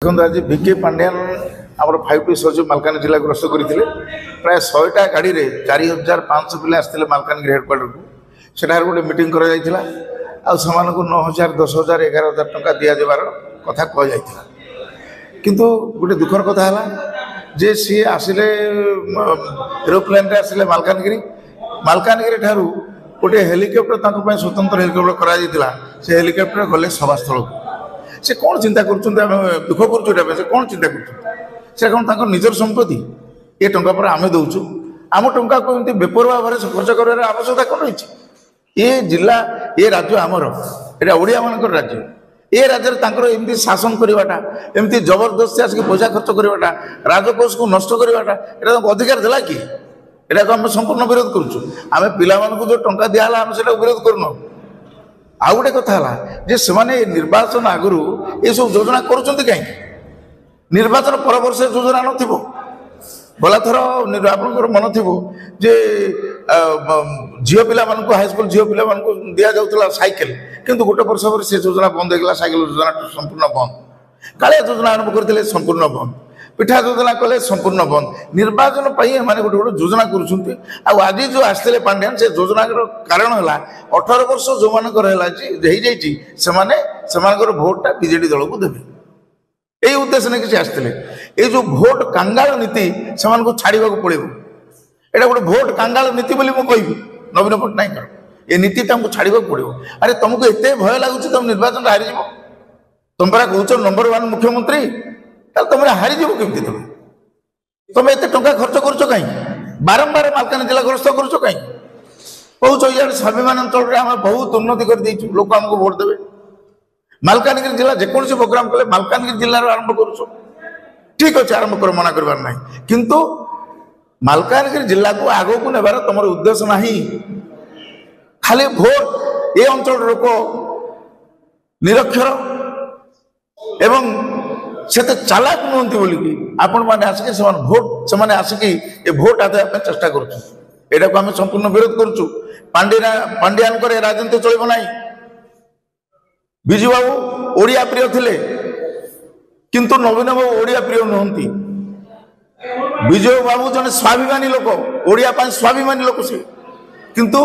देखो आज भिके पांड्यान आम 5T सचिव मालकानगिरी जिला ग्रस्त करते प्राय 100टा गाड़ी में 4500 पिला आसते मालकानगिरी हेडक्वार्टर को सेठार गोटे मीटिंग कर 9,000 10,000 11,000 टंका दि जावार कथा कहुई किंतु गोटे दुखर कथा है जे सी आसिले एरोप्लेन आसिले मालकानगिरी ठारू गोटे हेलिकप्टर स्वतंत्र हेलिकप्टर करा से हेलिकप्टर गले सभास्थल से कौन चिंता कर दुख कर कौन चिंता कर कौन निजर संपत्ति ये टंका पर आम दौचु आम टंका को एमती बेपरवा भाव खर्च कर आवश्यकता कौन रही ये जिला ये राज्य आमर एटा ओडिया मानकर राज्य ये राज्य एमती शासन करवाटा एमती जबरदस्ती आसिक पैसा खर्च करवाटा राजकोष को नष्ट करवाटा एटा अधिकार देला कि एटा को आम संपूर्ण विरोध करुचु आम पिला जो टंका दिहला आम से विरोध करूँ आउ गोटे कथा जे से निर्वाचन आगु ये सब योजना करुँच कहीं निर्वाचन पर वर्ष योजना नथिबो गला थर आपंकर मन थी जे झील पिला हाईस्कल झील पिला दि जाऊला साइकेल किंतु गोटे वर्ष पर से योजना बंद होगा साइकेल योजना संपूर्ण बंद कालिया योजना आरंभ करते संपूर्ण बंद पिठा योजना कले संपूर्ण बंद निर्वाचन माने गोटे गोटे योजना कर आज जो आसते पांड्यान से योजना कारण है 18 वर्ष जो मानकर भोटा बीजेडी दल को देवे यही उद्देश्य नहीं किसी आसते ये जो भोट कांगाल नीति से छाड़ा पड़ो यहाँ गोटे भोट कांगाल नीति बोली मुझे नवीन पट्टनायक ये नीति छाड़ा पड़ो अरे तुमको एत भय लगुच तुम निर्वाचन हारीज तुम परा कौच नंबर 1 मुख्यमंत्री तुम हारीज केमती तुम एत टा खर्च कर कहीं बारंबार मालकानगिरी जिला ग्रस्त कर कहीं कौच इे स्वाभिमान अंचल आम बहुत उन्नति कर लोक आमको भोट देवे मालकानगिरी जिला जेकोसी प्रोग्राम कले मालकानगिरी जिले आरंभ कर ठीक अच्छे आरंभ कर मना कर किंतु मालकानगिरी जिला को आग को नेबार तुम उद्देश्य ना खाली भोट ये अंचल लोक निरक्षर एवं से चालाक नुहति बोलिकी आपण मैंने आसिक भोट से आसिक ये भोट आदाय चेष्टा करा को आम संपूर्ण विरोध करुचु पांड्यान राजनीति चलो ना विजु बाबू ओडिया प्रिय थिले किंतु नवीन बाबू ओडिया प्रिय नुहति विजय बाबू जने स्वाभिमानी लोक ओडिया स्वाभिमानी लोक से किंतु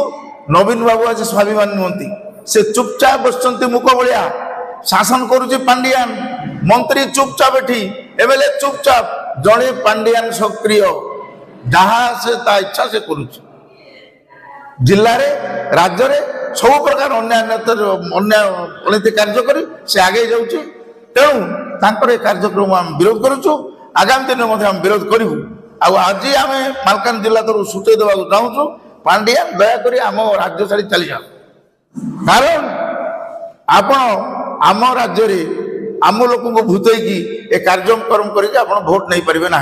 नवीन बाबू आज स्वाभिमानी नुहति से चुपचाप बसचंती मुख भलिया शासन करुचे पांड्यान मंत्री चुपचाप एठी एवेले चुपचाप जड़े पांड्यान सक्रिय जहाँ से ता इच्छा से करुचे जिले में राज्य में सब प्रकार अन्य कार्य कर से आगे जाऊँच तेणु कार्यक्रम आम विरोध करुचु आगामी दिन में विरोध करूँ आज आम मालकानगिरी जिला तरफ सूचय देवाक चाहूँ पांड्यान दयाकोरी आम राज्य छाड़ी चली जाओ कारण आपण आम राज्य आम लोक भूतईकी ए कार्यक्रम करके आप भोट नहीं पारे ना।